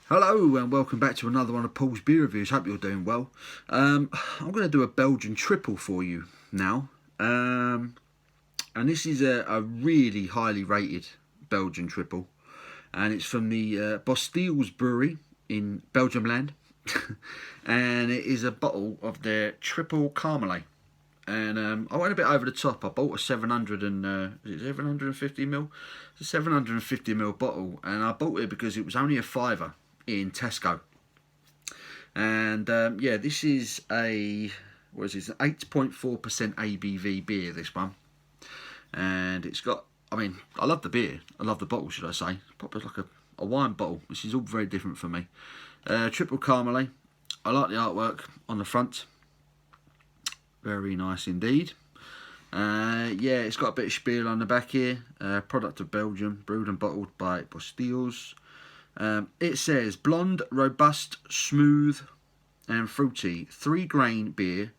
Hello and welcome back to another one of Paul's beer reviews. Hope you're doing well. I'm going to do a Belgian triple for you now, and this is a really highly rated Belgian triple, and it's from the Bosteels brewery in Belgium land, and it is a bottle of their Tripel Karmeliet. And I went a bit over the top. I bought a 750 ml? It's a 750 ml bottle, and I bought it because it was only a fiver in Tesco. And yeah, this is a 8.4% ABV beer. This one, and it's got. I mean, I love the beer. I love the bottle, should I say? Probably like a wine bottle, which is all very different for me. Triple Karmeliet. I like the artwork on the front. Very nice indeed. Yeah, it's got a bit of spiel on the back here. Product of Belgium, brewed and bottled by Bosteels. It says blonde, robust, smooth and fruity 3-grain beer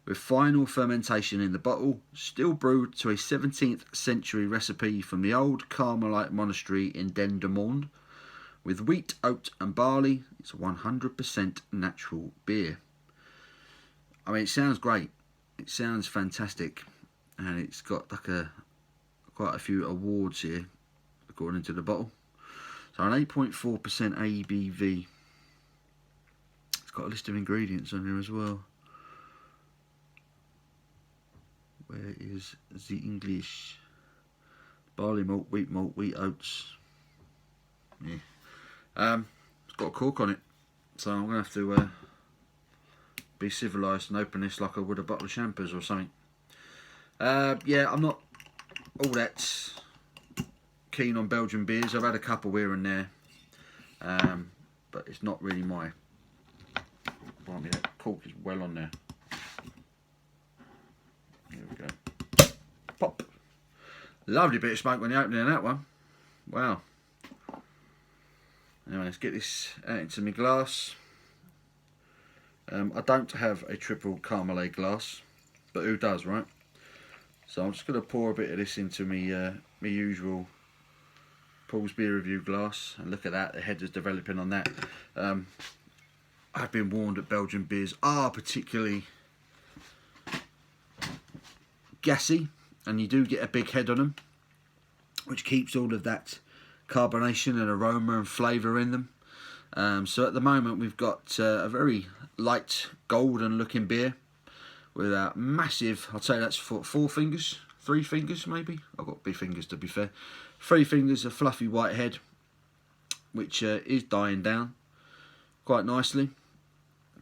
with final fermentation in the bottle, still brewed to a 17th century recipe from the old Carmelite monastery in Dendermonde. With wheat, oat and barley, it's a 100% natural beer. I mean, it sounds great. It sounds fantastic, and it's got like quite a few awards here according to the bottle. So an 8.4% ABV. It's got a list of ingredients on here as well. Where is the English? Barley malt, wheat oats. Yeah. It's got a cork on it, so I'm gonna have to be civilised and open this like I would a bottle of champers or something. Yeah, I'm not all that keen on Belgian beers. I've had a couple here and there, but it's not really my. Blimey, that cork is well on there. There we go. Pop. Lovely bit of smoke when you open in that one. Wow. Anyway, let's get this out into my glass. I don't have a triple Karmeliet glass, but who does, right? So I'm just going to pour a bit of this into my usual Paul's beer review glass, and look at that, the head is developing on that. I've been warned that Belgian beers are particularly gassy, and you do get a big head on them, which keeps all of that carbonation and aroma and flavour in them. So at the moment we've got a very light golden looking beer with a massive, I'd say that's 4 fingers, 3 fingers maybe, I've got big fingers to be fair, 3 fingers of fluffy white head, which is dying down quite nicely.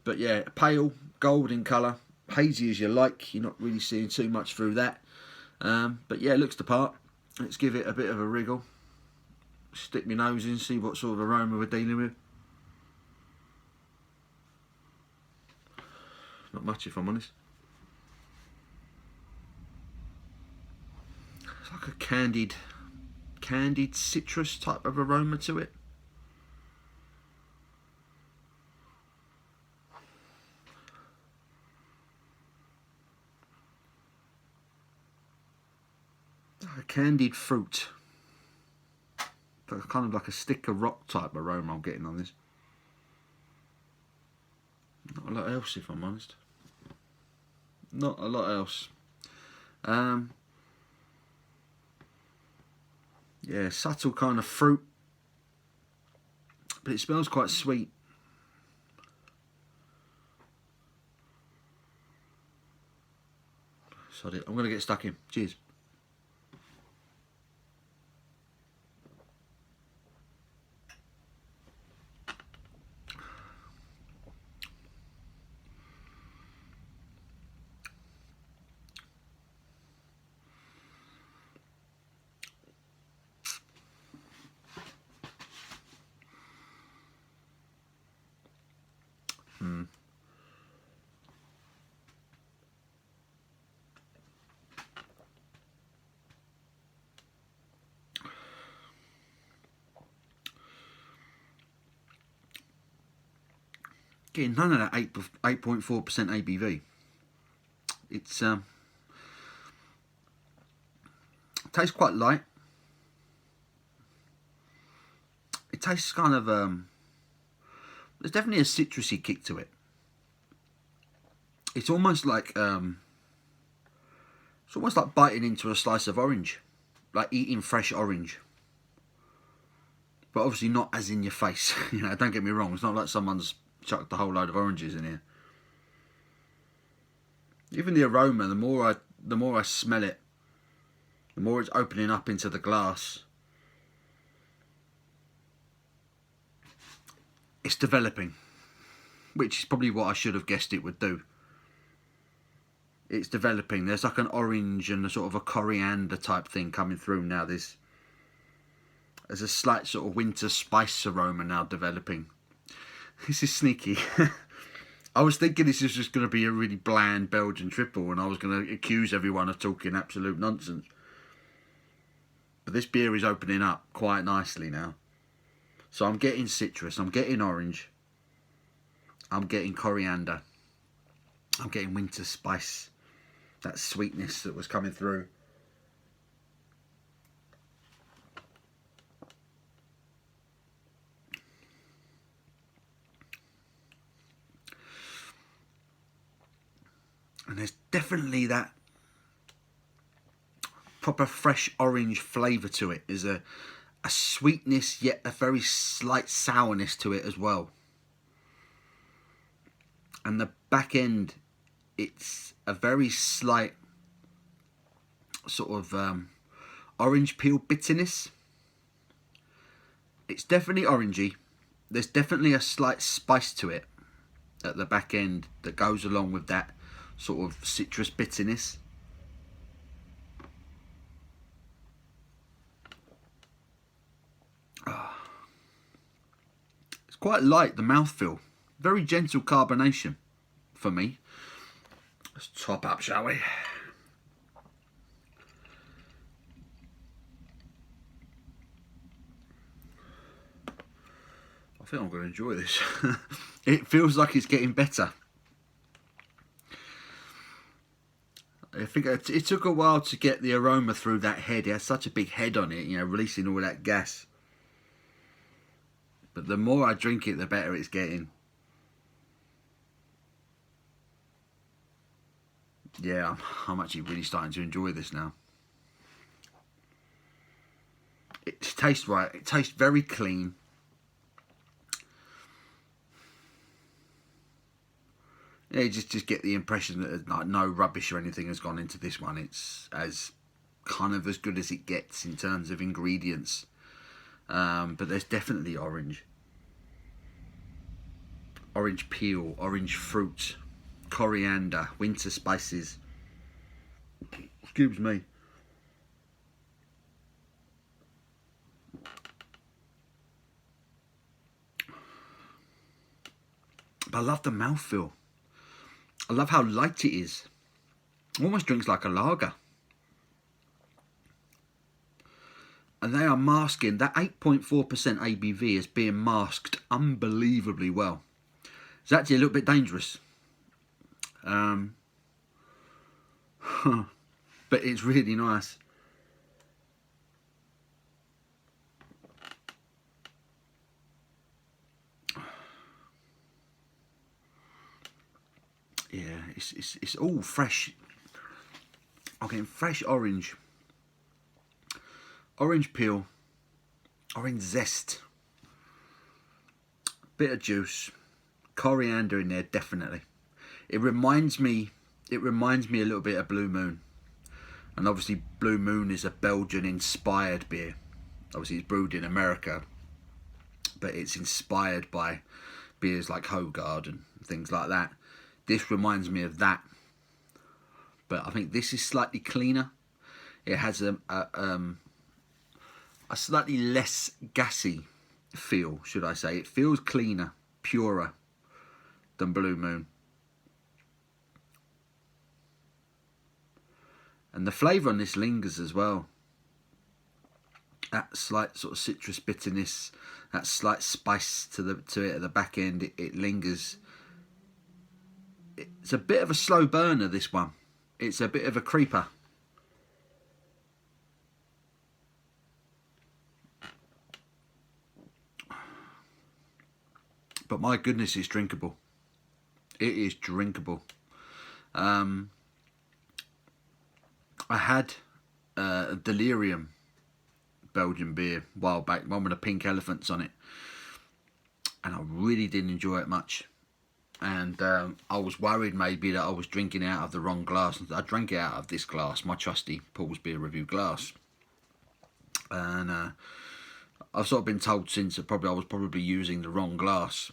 But yeah, pale gold in colour, hazy as you like, you're not really seeing too much through that. But yeah, it looks the part. Let's give it a bit of a wriggle, stick my nose in, see what sort of aroma we're dealing with. Not much, if I'm honest. It's like a candied citrus type of aroma to it. Like a candied fruit. Kind of like a stick of rock type aroma I'm getting on this. Not a lot else, if I'm honest. Not a lot else. Yeah, subtle kind of fruit, but it smells quite sweet. Sorry, I'm going to get stuck in. Cheers. Getting none of that 8.4% ABV. It's tastes quite light. It tastes kind of There's definitely a citrusy kick to it. It's almost like biting into a slice of orange, like eating fresh orange. But obviously not as in your face. You know, don't get me wrong. It's not like someone's chucked a whole load of oranges in here. Even the aroma, the more I smell it, the more it's opening up into the glass. It's developing, which is probably what I should have guessed it would do. It's developing. There's like an orange and a sort of a coriander type thing coming through now. There's a slight sort of winter spice aroma now developing. This is sneaky. I was thinking this is just going to be a really bland Belgian triple, and I was going to accuse everyone of talking absolute nonsense. But this beer is opening up quite nicely now. So I'm getting citrus, I'm getting orange, I'm getting coriander, I'm getting winter spice, that sweetness that was coming through. And there's definitely that proper fresh orange flavour to it. There's a sweetness, yet a very slight sourness to it as well. And the back end, it's a very slight sort of orange peel bitterness. It's definitely orangey. There's definitely a slight spice to it at the back end that goes along with that sort of citrus bitterness. It's quite light, the mouthfeel. Very gentle carbonation for me. Let's top up, shall we? I think I'm going to enjoy this. It feels like it's getting better. I think it took a while to get the aroma through that head. It has such a big head on it, you know, releasing all that gas. But the more I drink it, the better it's getting. Yeah, I'm actually really starting to enjoy this now. It tastes right. It tastes very clean. Yeah, you just get the impression that like no rubbish or anything has gone into this one. It's as kind of as good as it gets in terms of ingredients. But there's definitely orange peel, orange fruit, coriander, winter spices. Excuse me. But I love the mouthfeel. I love how light it is. Almost drinks like a lager. And they are masking, that 8.4% ABV is being masked unbelievably well. It's actually a little bit dangerous. But it's really nice. Yeah, it's all fresh. I'm getting fresh orange peel, orange zest, bit of juice, coriander in there definitely. It reminds me a little bit of Blue Moon, and obviously Blue Moon is a Belgian inspired beer. Obviously it's brewed in America, but it's inspired by beers like Hogard and things like that. This reminds me of that, but I think this is slightly cleaner. It has a slightly less gassy feel, should I say. It feels cleaner, purer than Blue Moon. And the flavour on this lingers as well. That slight sort of citrus bitterness, that slight spice to it at the back end, it lingers. It's a bit of a slow burner, this one. It's a bit of a creeper. But my goodness, it's drinkable. It is drinkable. I had a Delirium Belgian beer a while back, one with the pink elephants on it, and I really didn't enjoy it much. And I was worried maybe that I was drinking out of the wrong glass. I drank it out of this glass, my trusty Paul's Beer Review glass, and I've sort of been told since that I was probably using the wrong glass.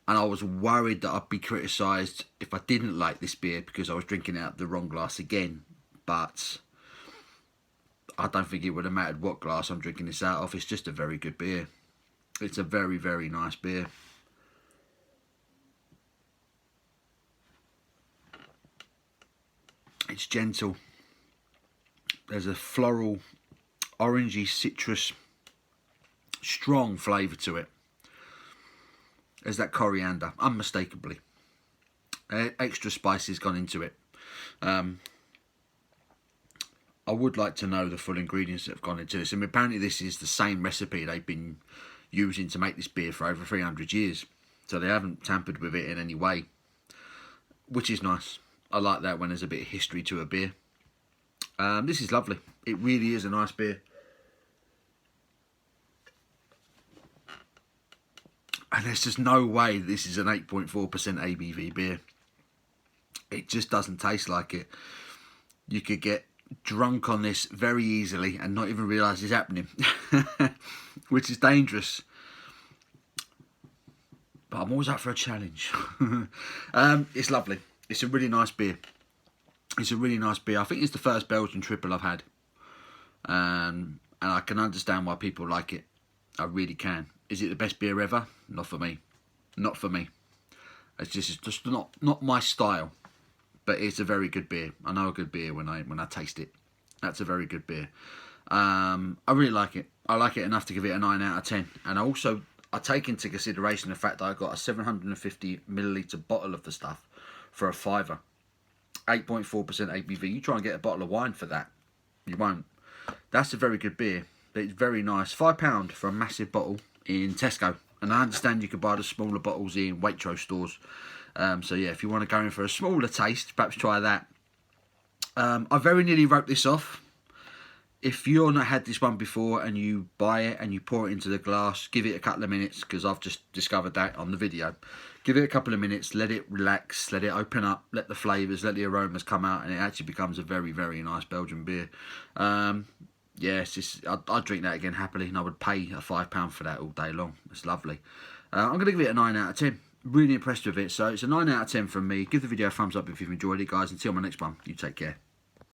And I was worried that I'd be criticised if I didn't like this beer because I was drinking out the wrong glass again. But I don't think it would have mattered what glass I'm drinking this out of. It's just a very good beer. It's a very, very nice beer. It's gentle. There's a floral, orangey, citrus, strong flavour to it. There's that coriander, unmistakably. Extra spices gone into it. I would like to know the full ingredients that have gone into this. I mean, apparently this is the same recipe they've been using to make this beer for over 300 years. So they haven't tampered with it in any way, which is nice. I like that when there's a bit of history to a beer. This is lovely. It really is a nice beer. And there's just no way this is an 8.4% ABV beer. It just doesn't taste like it. You could get drunk on this very easily and not even realise it's happening, which is dangerous. But I'm always up for a challenge. It's lovely. It's a really nice beer. It's a really nice beer. I think it's the first Belgian triple I've had. And I can understand why people like it. I really can. Is it the best beer ever? Not for me. Not for me. It's just not my style. But it's a very good beer. I know a good beer when I taste it. That's a very good beer. I really like it. I like it enough to give it a 9 out of 10. And I take into consideration the fact that I got a 750ml bottle of the stuff for a £5. 8.4% ABV. You try and get a bottle of wine for that, you won't. That's a very good beer. It's very nice. £5 for a massive bottle in Tesco. And I understand you could buy the smaller bottles in Waitrose stores. So yeah, if you want to go in for a smaller taste, perhaps try that. I very nearly wrote this off. If you're not had this one before and you buy it and you pour it into the glass, give it a couple of minutes, because I've just discovered that on the video. Give it a couple of minutes, let it relax, let it open up, let the flavours, let the aromas come out, and it actually becomes a very, very nice Belgian beer. Yeah, I'd drink that again happily, and I would pay a £5 for that all day long. It's lovely. I'm going to give it a 9 out of 10. Really impressed with it. So it's a 9 out of 10 from me. Give the video a thumbs up if you've enjoyed it, guys. Until my next one, you take care.